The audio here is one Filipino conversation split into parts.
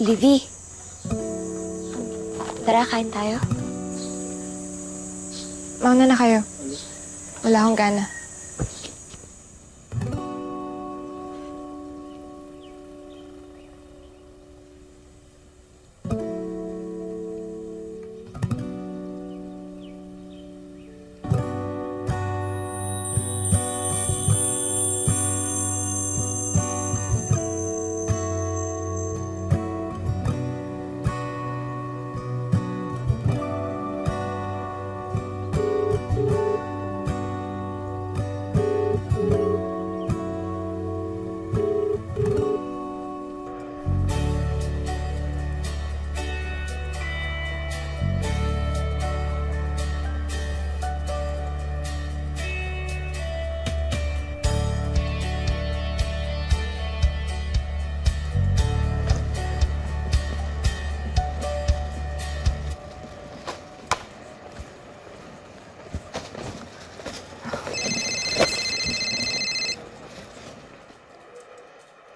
Livy, tara, kain tayo. Mauna na kayo. Wala akong gana.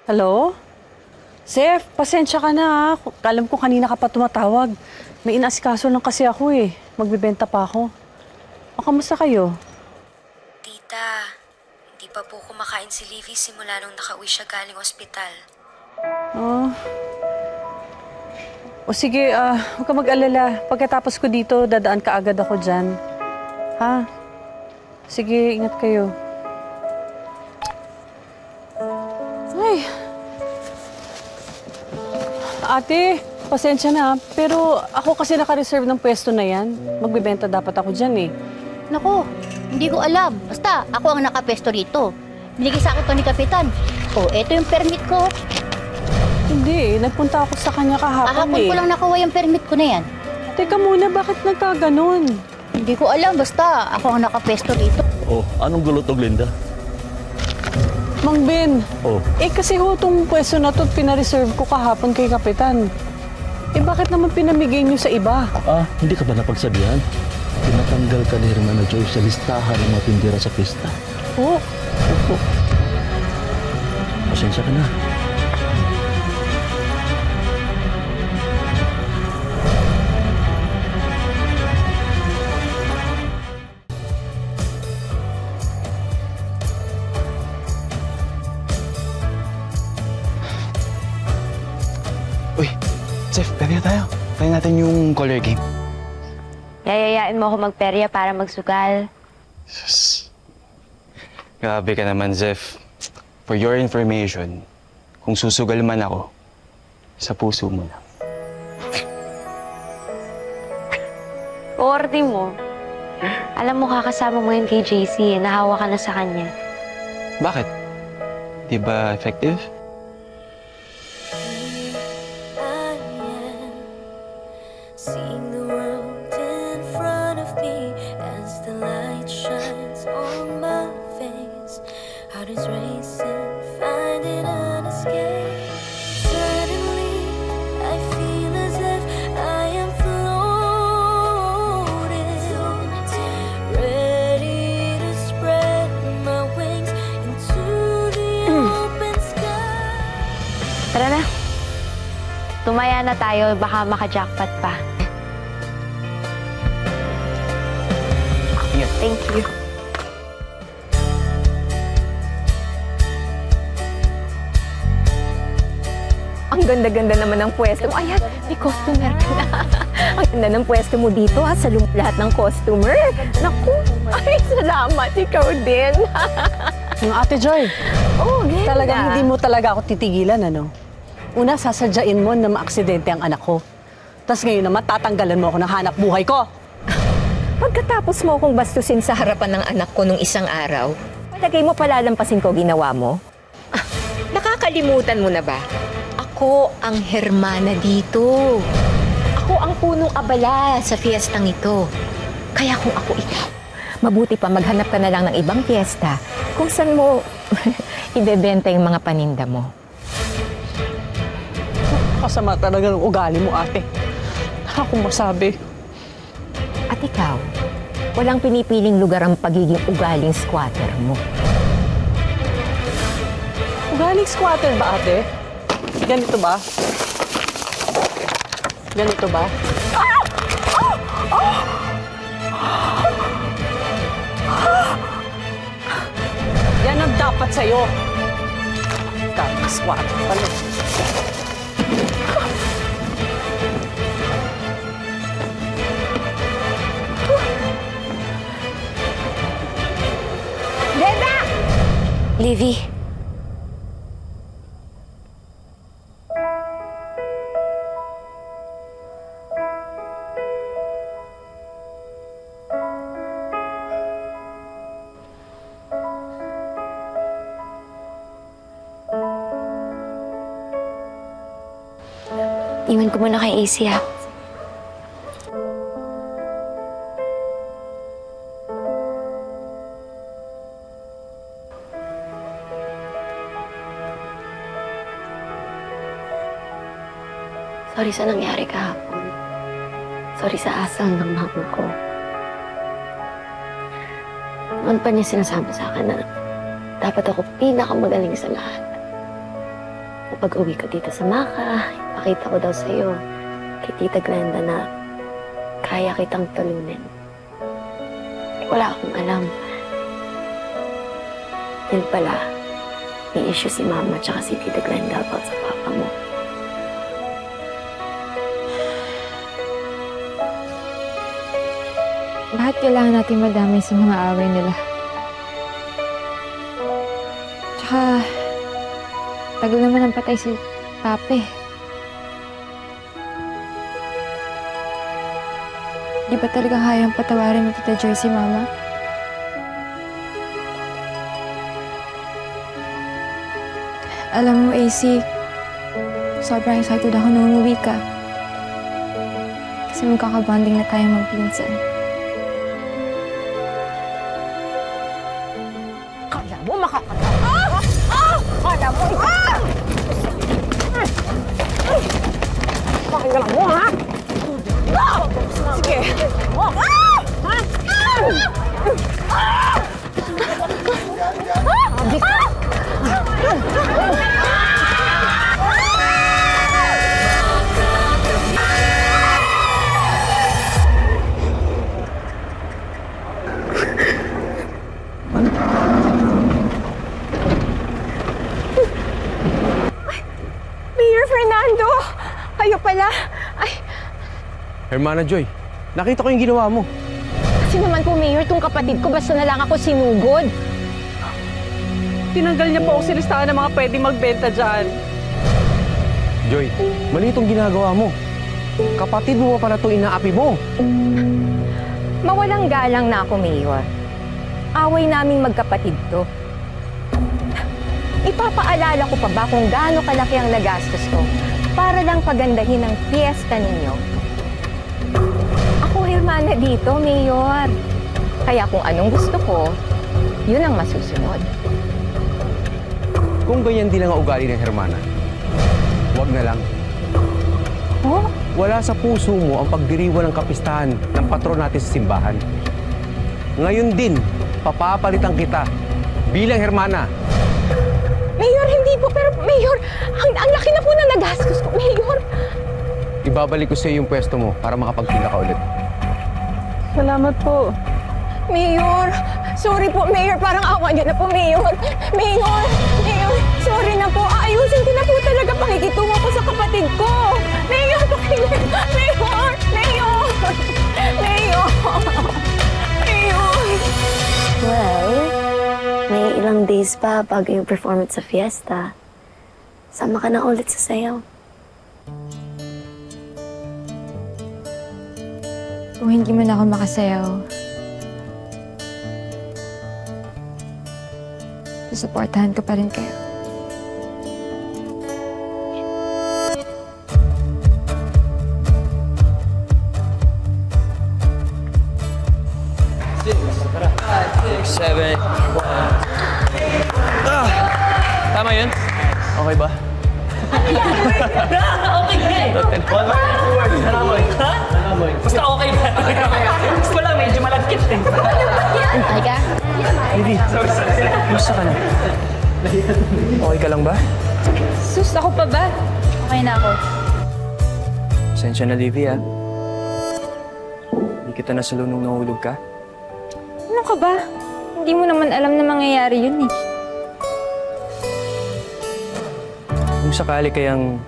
Hello? Seth, pasensya ka na ha. Alam ko kanina ka pa tumatawag. May inasikaso lang kasi ako eh. Magbibenta pa ako. O, kamusta kayo? Tita, hindi pa po kumakain si Livy simula nung nakauwi siya galing ospital. Oh. O sige, huwag ka mag-alala. Pagkatapos ko dito, dadaan ka agad ako dyan. Ha? Sige, ingat kayo. Ay. Ate, pasensya na, pero ako kasi naka-reserve ng pwesto na yan. Magbibenta dapat ako dyan eh. Naku, hindi ko alam. Basta, ako ang nakapesto rito. Binigay sa akin to ni Kapitan. Oh, eto yung permit ko. Hindi eh, nagpunta ako sa kanya kahapon Kahapon ko lang nakuha yung permit ko na yan. Teka muna, bakit nagkaganon? Hindi ko alam, basta ako ang nakapesto rito. Oh, anong gulo to, Glinda? Mang Ben, Oh. kasi ho itong pwesto na to pinareserve ko kahapon kay Kapitan. Bakit naman pinamigay niyo sa iba? Hindi ka ba napagsabihan? Tinatanggal ka ni Hermana Joy sa listahan ng mga tindera sa pista. Oh, Opo. Pasensya ka na. Uy, Chef, pwede tayo. Try natin yung color game. Yayayain mo ako magperya para magsugal. Sus. Grabe ka naman, Zef. For your information, kung susugal man ako, sa puso mo lang. Orti mo. Alam mo, kakasama mo yun kay JC. Nahawa ka na sa kanya. Bakit? Di ba effective? Seeing the world in front of me as the light shines on my face. Heart is racing, finding an escape. Suddenly, I feel as if I am floating, ready to spread my wings into the open sky. Tara na. Tumaya na tayo, baka maka-jackpot pa. Thank you. Ang ganda-ganda naman ng pwesto mo. Ayan, may customer ka na. Ang ganda ng pwesto mo dito ha, sa lahat ng customer. Naku, ay salamat, ikaw din. yung Ate Joy, Ganda. talagang hindi mo talaga ako titigilan, ano? Una, sasadyain mo na maaksidente ang anak ko. Tapos ngayon naman, tatanggalan mo ako ng hanap buhay ko. Pagkatapos mo akong bastusin sa harapan ng anak ko nung isang araw, palagay mo palalampasin ko ginawa mo? Nakakalimutan mo na ba? Ako ang Hermana dito. Ako ang punong abala sa fiestang ito. Kaya kung ako ikaw, mabuti pa maghanap ka na lang ng ibang fiesta kung saan mo ibebenta yung mga paninda mo. Kasama talaga ng ugali mo, ate. Akong masabi. At ikaw, walang pinipiling lugar ang pagiging ugaling squatter mo. Ugaling squatter ba, ate? Ganito ba? Ganito ba? Yan ang dapat sa'yo. Kakaswat pala. Livy. Iwan ko muna kay AC, ha? Sorry sa nangyari kahapon. Sorry sa asal ng mama ko. Noon pa niya sinasabi sa akin na dapat ako pinakamagaling sa lahat. Kapag uwi ko dito sa Maka, ipakita ko daw sa'yo kay Tita Glenda na kaya kitang tulunin. Wala akong alam. Yun pala, may issue si Mama at si Tita Glenda about sa papa mo. Bakit kailangan natin madamay sa mga away nila? Tsaka, tagal naman ang patay si Pape. Di ba talaga kayang patawarin ni Tita Joy si Mama? Alam mo, AC, sobrang excited ako nung umuwi ka. Kasi magkakabanding na tayo magpinsan. Kala mo makakatawa? Kala mo Pakinggan mo, ha? Sige. Mayor Fernando! Kayo pala! Ay, Hermana Joy, nakita ko yung ginawa mo. kasi naman po, Mayor, tong kapatid ko, basta na lang ako sinugod. Tinanggal niya po ako sa listahan ng mga pwedeng magbenta dyan. Joy, mali itong ginagawa mo. Kapatid mo pa pala itong inaapi mo. Mawalang galang na ako, Mayor. Away naming magkapatid to. Ipapaalala ko pa ba kung gaano kalaki ang nagastos ko para lang pagandahin ang fiesta ninyo? Ako, Hermana, dito, Mayor. Kaya kung anong gusto ko, yun ang masusunod. Kung ganyan din ang ugali ng Hermana, huwag na lang. Oh? Wala sa puso mo ang pagdiriwan ng kapistahan ng patron natin sa simbahan. Ngayon din, papapalitan kita bilang Hermana. Mayor, hindi po. Pero, Mayor, ang laki na po na nagastos ko, Mayor. Ibabalik ko sa iyo yung pwesto mo para makapagtinda ka ulit. Salamat po. Mayor, sorry po, Mayor. Parang awa niyo na po, Mayor. Mayor, sorry na po. Aayusin ko na po talaga pakikitungo ko sa kapatid ko. Mayor, pakinig. Mayor! Mayor! Mayor! Mayor! Well, may ilang days pa bago yung performance sa fiesta. Sama ka na ulit sa sayaw. Kung hindi man ako makasayaw, susuportahan ko pa rin kayo. Seven. Tama yun? Okay ba? Okay. Basta okay na. Gusto lang, medyo malagkit eh. Ay ka? Hindi. Gusto ka na? Okay ka lang ba? Sus, ako pa ba? Okay na ako. Pasensya na, Livy, ah. Hindi kita nasalo nung nahulog ka. Ano ka ba? Hindi mo naman alam na mangyayari yun eh. Kung sakali kayang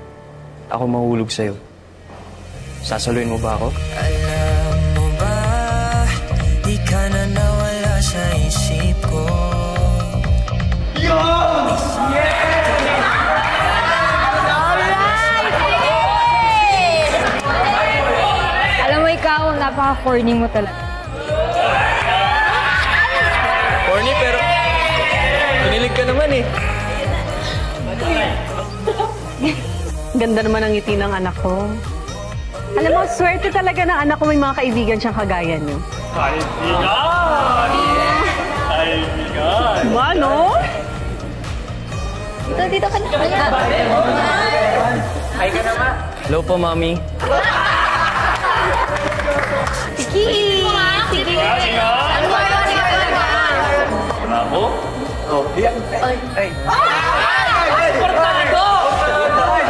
ako mahulog sa'yo, sasaluin mo ba ako? Alam mo ba, di ka na nawala sa isip ko. Alam mo ikaw, napaka-corny mo talaga. Corny, pero kinilig ka naman eh. Ganda naman ang ngiti ng anak ko. Alam mo, swerte talaga ng anak ko may mga kaibigan siyang kagaya niyo. Kaibigan! Kaibigan! Diba, no? Dito ka na. Hi ka naman. Hello po, Mami. Sige! Sige! Ano ba yun? Bravo? Oh, yeah. Ay! Portado!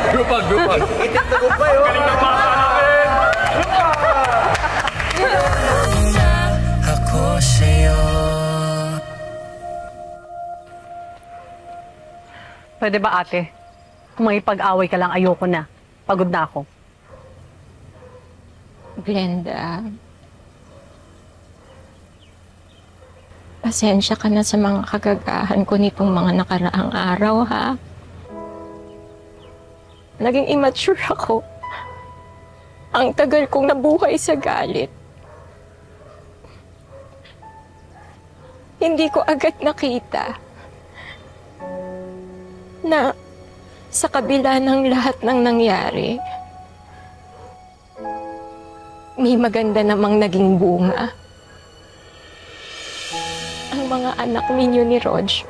Group up, group up. Itik na group up, Galing na bata namin! Ako sa'yo. Pwede ba, ate? Kung may pag-away ka lang, ayoko na. Pagod na ako. Glenda, pasensya ka na sa mga kagagahan ko nitong mga nakaraang araw, ha? Naging immature ako. Ang tagal kong nabuhay sa galit. Hindi ko agad nakita na sa kabila ng lahat ng nangyari, may maganda namang naging bunga. Ang mga anak ninyo ni Roger.